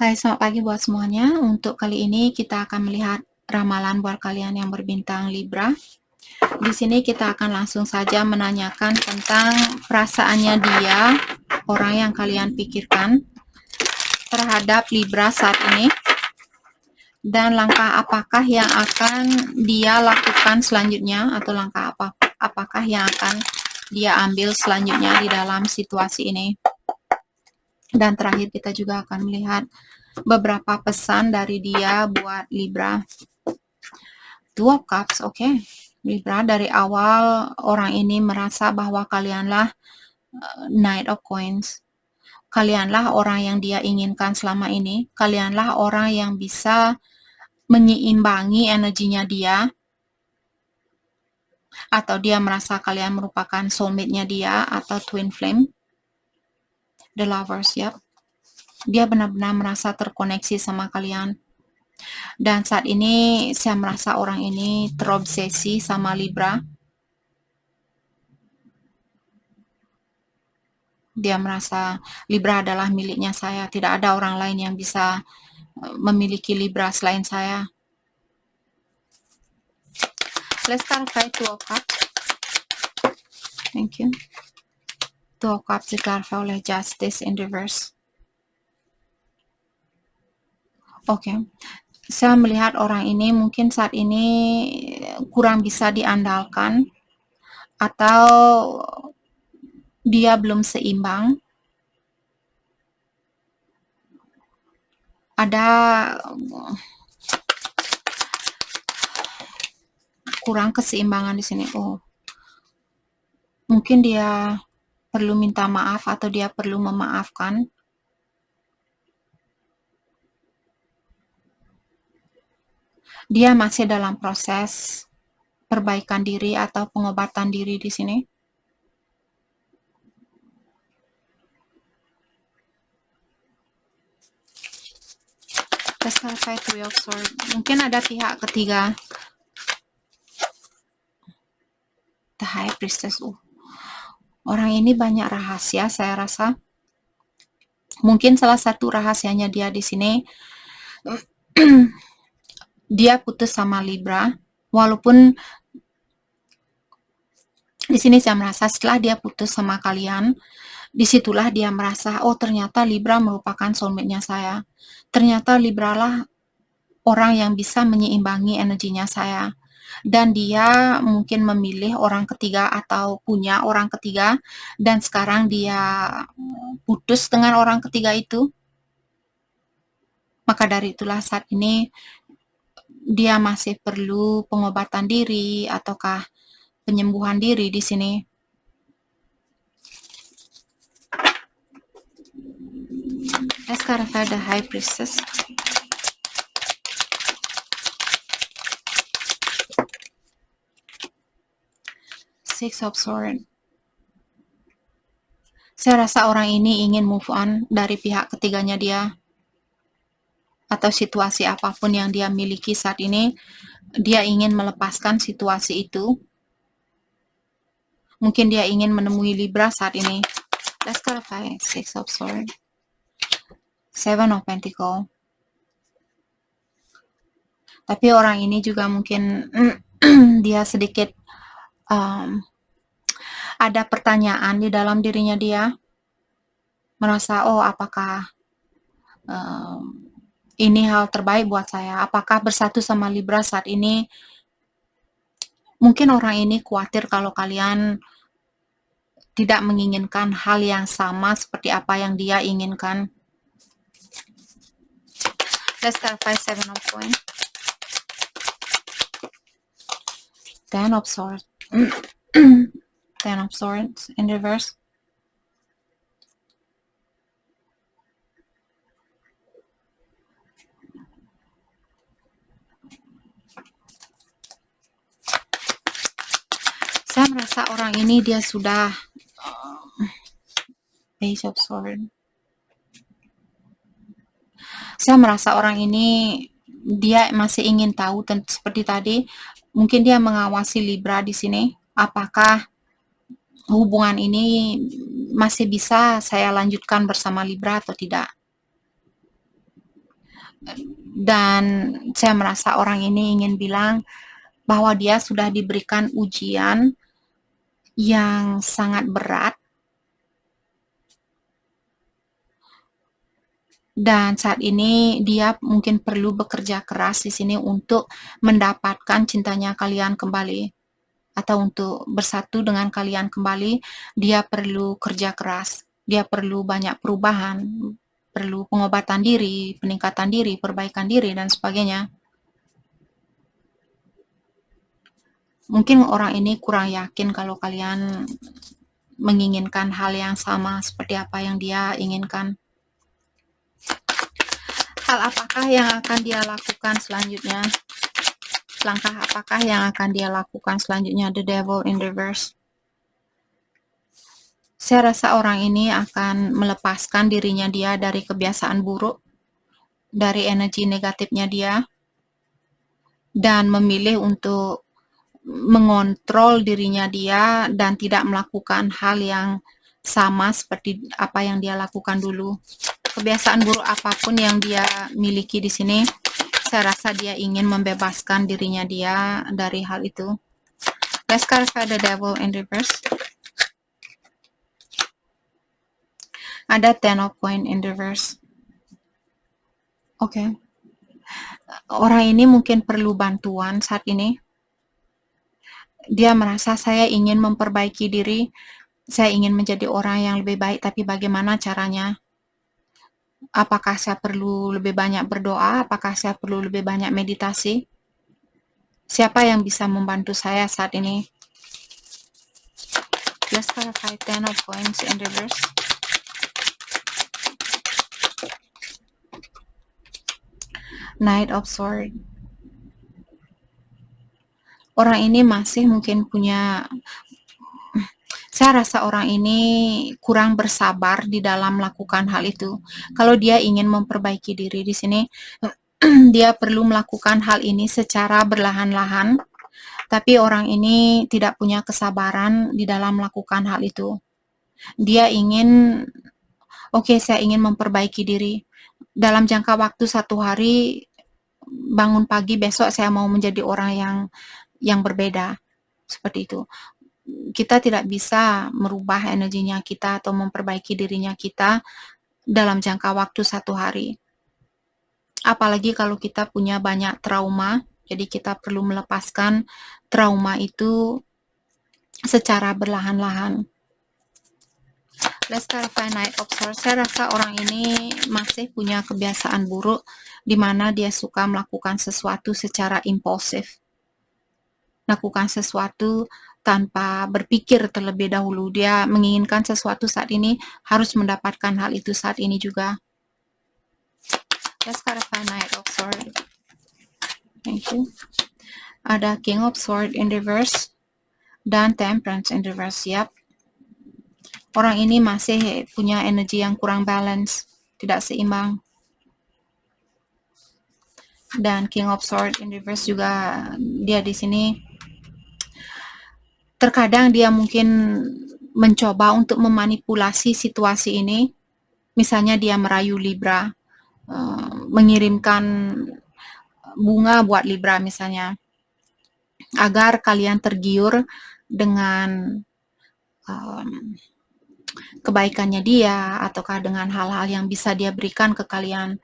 Hai, selamat pagi buat semuanya. Untuk kali ini kita akan melihat ramalan buat kalian yang berbintang Libra. Di sini kita akan langsung saja menanyakan tentang perasaannya dia, orang yang kalian pikirkan terhadap Libra saat ini, dan langkah apakah yang akan dia lakukan selanjutnya, atau langkah apakah yang akan dia ambil selanjutnya di dalam situasi ini. Dan terakhir kita juga akan melihat beberapa pesan dari dia buat Libra. Two of Cups, oke. Libra, dari awal orang ini merasa bahwa kalianlah Knight of Coins. Kalianlah orang yang dia inginkan selama ini. Kalianlah orang yang bisa menyeimbangi energinya dia. Atau dia merasa kalian merupakan soulmate-nya dia atau twin flame. The Lovers, ya. Dia benar-benar merasa terkoneksi sama kalian. Dan saat ini saya merasa orang ini terobsesi sama Libra. Dia merasa Libra adalah miliknya saya. Tidak ada orang lain yang bisa memiliki Libra selain saya. Let's clarify Two of Cups. Thank you. Two of Cups diklarify oleh Justice in reverse. Oke. Saya melihat orang ini mungkin saat ini kurang bisa diandalkan, atau dia belum seimbang. Ada kurang keseimbangan di sini. Mungkin dia perlu minta maaf atau dia perlu memaafkan. Dia masih dalam proses perbaikan diri atau pengobatan diri di sini. Let's clarify Three of Swords. Mungkin ada pihak ketiga. The High Priestess. Orang ini banyak rahasia, saya rasa. Mungkin salah satu rahasianya dia di sini, dia putus sama Libra, walaupun di sini saya merasa setelah dia putus sama kalian, disitulah dia merasa, oh ternyata Libra merupakan soulmate-nya saya. Ternyata Libra lah orang yang bisa menyeimbangi energinya saya. Dan dia mungkin memilih orang ketiga atau punya orang ketiga, dan sekarang dia putus dengan orang ketiga itu. Maka dari itulah saat ini dia masih perlu pengobatan diri ataukah penyembuhan diri di sini. Let's clarify the High Priestess. Six of Swords. Saya rasa orang ini ingin move on dari pihak ketiganya dia, atau situasi apapun yang dia miliki saat ini. Dia ingin melepaskan situasi itu. Mungkin dia ingin menemui Libra saat ini. Let's clarify Six of Swords. Seven of Pentacles. Tapi orang ini juga mungkin dia sedikit ada pertanyaan di dalam dirinya dia. Merasa, oh apakah ini hal terbaik buat saya? Apakah bersatu sama Libra saat ini? Mungkin orang ini khawatir kalau kalian tidak menginginkan hal yang sama seperti apa yang dia inginkan. Let's clarify Seven of Coins. Ten of Swords. Ten of Swords in reverse. Saya merasa orang ini dia sudah Page of Swords. Saya merasa orang ini dia masih ingin tahu, seperti tadi, mungkin dia mengawasi Libra di sini. Apakah hubungan ini masih bisa saya lanjutkan bersama Libra atau tidak? Dan saya merasa orang ini ingin bilang bahwa dia sudah diberikan ujian yang sangat berat, dan saat ini dia mungkin perlu bekerja keras di sini untuk mendapatkan cintanya kalian kembali, atau untuk bersatu dengan kalian kembali. Dia perlu kerja keras, dia perlu banyak perubahan, perlu pengobatan diri, peningkatan diri, perbaikan diri, dan sebagainya. Mungkin orang ini kurang yakin kalau kalian menginginkan hal yang sama seperti apa yang dia inginkan. Hal apakah yang akan dia lakukan selanjutnya? Langkah apakah yang akan dia lakukan selanjutnya? The Devil in Reverse. Saya rasa orang ini akan melepaskan dirinya dia dari kebiasaan buruk, dari energi negatifnya dia, dan memilih untuk mengontrol dirinya dia dan tidak melakukan hal yang sama seperti apa yang dia lakukan dulu. Kebiasaan buruk apapun yang dia miliki di sini, saya rasa dia ingin membebaskan dirinya dia dari hal itu. Let's clarify the Devil in Reverse. Ada 10 of Coins in Reverse. Oke. Orang ini mungkin perlu bantuan saat ini. Dia merasa, saya ingin memperbaiki diri, saya ingin menjadi orang yang lebih baik, tapi bagaimana caranya? Apakah saya perlu lebih banyak berdoa? Apakah saya perlu lebih banyak meditasi? Siapa yang bisa membantu saya saat ini? Let's clarify 10 of Coins in Reverse. Knight of Swords. Orang ini masih mungkin punya, saya rasa orang ini kurang bersabar di dalam melakukan hal itu. Kalau dia ingin memperbaiki diri di sini, dia perlu melakukan hal ini secara berlahan-lahan, tapi orang ini tidak punya kesabaran di dalam melakukan hal itu. Dia ingin, oke, saya ingin memperbaiki diri. Dalam jangka waktu 1 hari, bangun pagi besok saya mau menjadi orang yang berbeda. Seperti itu. Kita tidak bisa merubah energinya kita atau memperbaiki dirinya kita dalam jangka waktu 1 hari. Apalagi kalau kita punya banyak trauma, jadi kita perlu melepaskan trauma itu secara berlahan-lahan. Let's clarify Knight of Swords. Saya rasa orang ini masih punya kebiasaan buruk di mana dia suka melakukan sesuatu secara impulsif. Lakukan sesuatu tanpa berpikir terlebih dahulu. Dia menginginkan sesuatu saat ini, harus mendapatkan hal itu saat ini juga. Let's clarify Knight of Swords. Thank you. Ada King of Swords in reverse dan Temperance in reverse. Yap. Orang ini masih punya energi yang kurang balance, tidak seimbang. Dan King of Swords in reverse juga, dia di sini terkadang dia mungkin mencoba untuk memanipulasi situasi ini. Misalnya dia merayu Libra, mengirimkan bunga buat Libra misalnya, agar kalian tergiur dengan kebaikannya dia, ataukah dengan hal-hal yang bisa dia berikan ke kalian,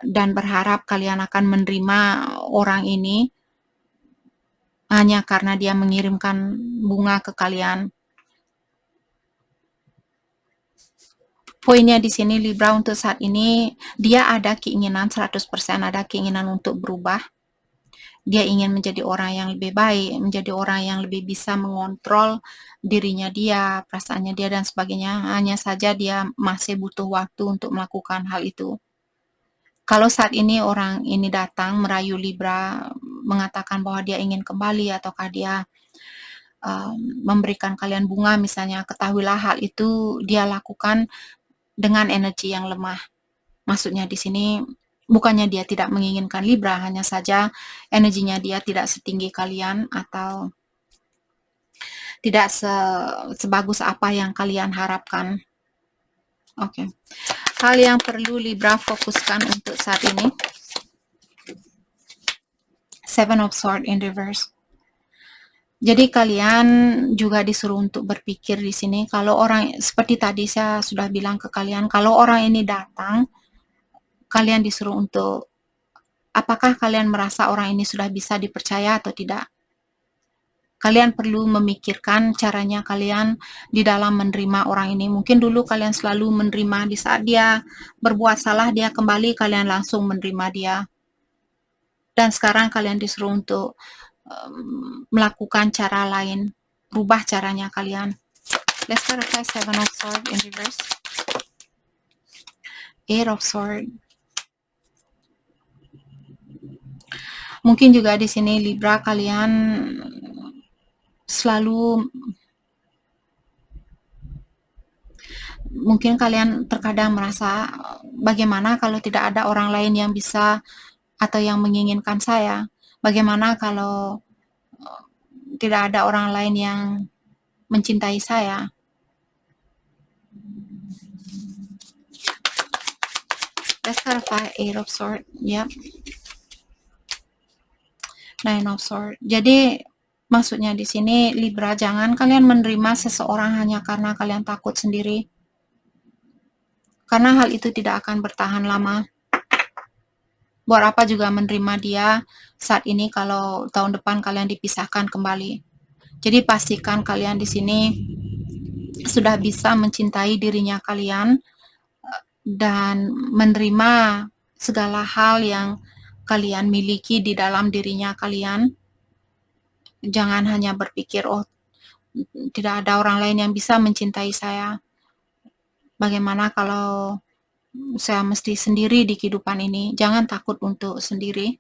dan berharap kalian akan menerima orang ini hanya karena dia mengirimkan bunga ke kalian. Poinnya di sini Libra untuk saat ini, dia ada keinginan 100%, ada keinginan untuk berubah. Dia ingin menjadi orang yang lebih baik, menjadi orang yang lebih bisa mengontrol dirinya dia, perasaannya dia, dan sebagainya. Hanya saja dia masih butuh waktu untuk melakukan hal itu. Kalau saat ini orang ini datang merayu Libra, mengatakan bahwa dia ingin kembali, ataukah dia memberikan kalian bunga misalnya, ketahuilah hal itu dia lakukan dengan energi yang lemah. Maksudnya di sini bukannya dia tidak menginginkan Libra, hanya saja energinya dia tidak setinggi kalian atau tidak sebagus apa yang kalian harapkan. Oke. Hal yang perlu Libra fokuskan untuk saat ini. Seven of Swords in reverse. Jadi kalian juga disuruh untuk berpikir di sini, kalau orang seperti tadi saya sudah bilang ke kalian, kalau orang ini datang, kalian disuruh untuk apakah kalian merasa orang ini sudah bisa dipercaya atau tidak. Kalian perlu memikirkan caranya kalian di dalam menerima orang ini. Mungkin dulu kalian selalu menerima, di saat dia berbuat salah, dia kembali, kalian langsung menerima dia. Dan sekarang kalian disuruh untuk melakukan cara lain, rubah caranya kalian. Let's clarify Seven of Swords in reverse. Eight of Swords. Mungkin juga di sini Libra kalian selalu, mungkin kalian terkadang merasa bagaimana kalau tidak ada orang lain yang bisa atau yang menginginkan saya, bagaimana kalau tidak ada orang lain yang mencintai saya. Let's clarify Eight of Swords. Yep. Nine of Swords. Jadi maksudnya di sini Libra, jangan kalian menerima seseorang hanya karena kalian takut sendiri. Karena hal itu tidak akan bertahan lama. Buat apa juga menerima dia saat ini kalau tahun depan kalian dipisahkan kembali. Jadi pastikan kalian di sini sudah bisa mencintai dirinya kalian dan menerima segala hal yang kalian miliki di dalam dirinya kalian. Jangan hanya berpikir, oh tidak ada orang lain yang bisa mencintai saya. Bagaimana kalau saya mesti sendiri di kehidupan ini? Jangan takut untuk sendiri.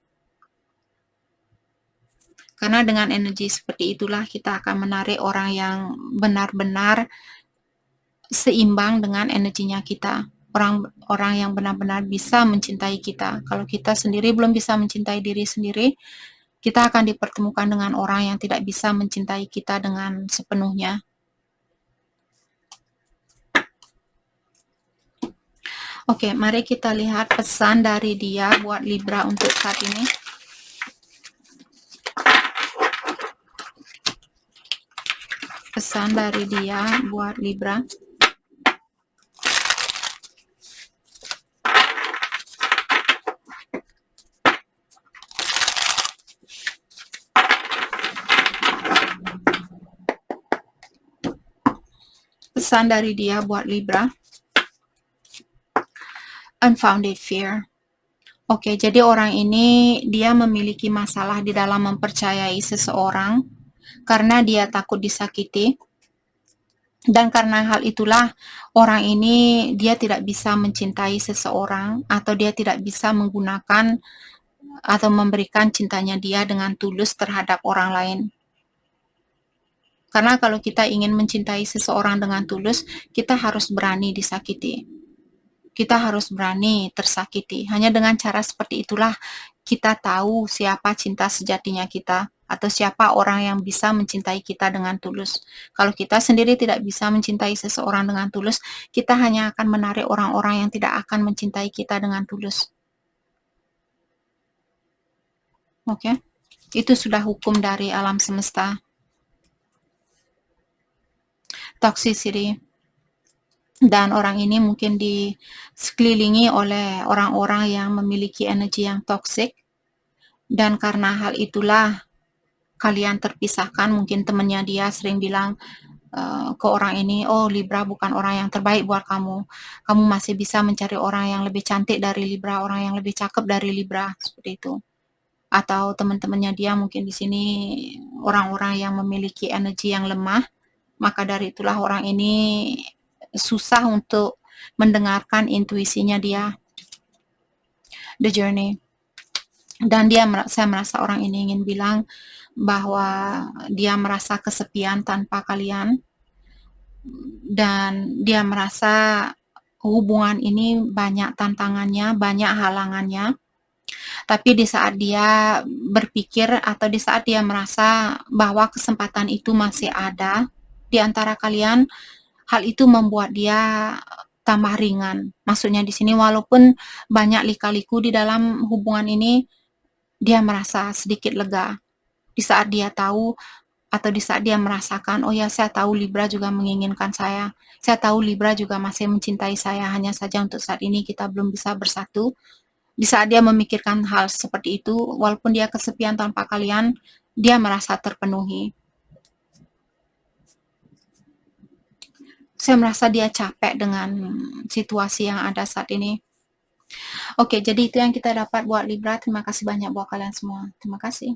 Karena dengan energi seperti itulah kita akan menarik orang yang benar-benar seimbang dengan energinya kita. Orang yang benar-benar bisa mencintai kita. Kalau kita sendiri belum bisa mencintai diri sendiri, kita akan dipertemukan dengan orang yang tidak bisa mencintai kita dengan sepenuhnya. Oke, mari kita lihat pesan dari dia buat Libra untuk saat ini. Pesan dari dia buat Libra. Pesan dari dia buat Libra. Unfounded fear. Oke, jadi orang ini dia memiliki masalah di dalam mempercayai seseorang karena dia takut disakiti. Dan karena hal itulah orang ini dia tidak bisa mencintai seseorang atau dia tidak bisa menggunakan atau memberikan cintanya dia dengan tulus terhadap orang lain. Karena kalau kita ingin mencintai seseorang dengan tulus, kita harus berani disakiti. Kita harus berani tersakiti. Hanya dengan cara seperti itulah kita tahu siapa cinta sejatinya kita, atau siapa orang yang bisa mencintai kita dengan tulus. Kalau kita sendiri tidak bisa mencintai seseorang dengan tulus, kita hanya akan menarik orang-orang yang tidak akan mencintai kita dengan tulus. Oke? Itu sudah hukum dari alam semesta. Toxicity. Dan orang ini mungkin dikelilingi oleh orang-orang yang memiliki energi yang toksik. Dan karena hal itulah kalian terpisahkan. Mungkin temannya dia sering bilang ke orang ini, oh Libra bukan orang yang terbaik buat kamu. Kamu masih bisa mencari orang yang lebih cantik dari Libra, orang yang lebih cakep dari Libra, seperti itu. Atau teman-temannya dia mungkin di sini orang-orang yang memiliki energi yang lemah. Maka dari itulah orang ini susah untuk mendengarkan intuisinya dia. The Journey. Dan saya merasa orang ini ingin bilang bahwa dia merasa kesepian tanpa kalian. Dan dia merasa hubungan ini banyak tantangannya, banyak halangannya. Tapi di saat dia berpikir atau di saat dia merasa bahwa kesempatan itu masih ada di antara kalian, hal itu membuat dia tambah ringan. Maksudnya di sini walaupun banyak lika-liku di dalam hubungan ini, dia merasa sedikit lega. Di saat dia tahu atau di saat dia merasakan, oh ya, saya tahu Libra juga menginginkan saya tahu Libra juga masih mencintai saya, hanya saja untuk saat ini kita belum bisa bersatu. Di saat dia memikirkan hal seperti itu, walaupun dia kesepian tanpa kalian, dia merasa terpenuhi. Saya merasa dia capek dengan situasi yang ada saat ini. Oke, jadi itu yang kita dapat buat Libra. Terima kasih banyak buat kalian semua. Terima kasih.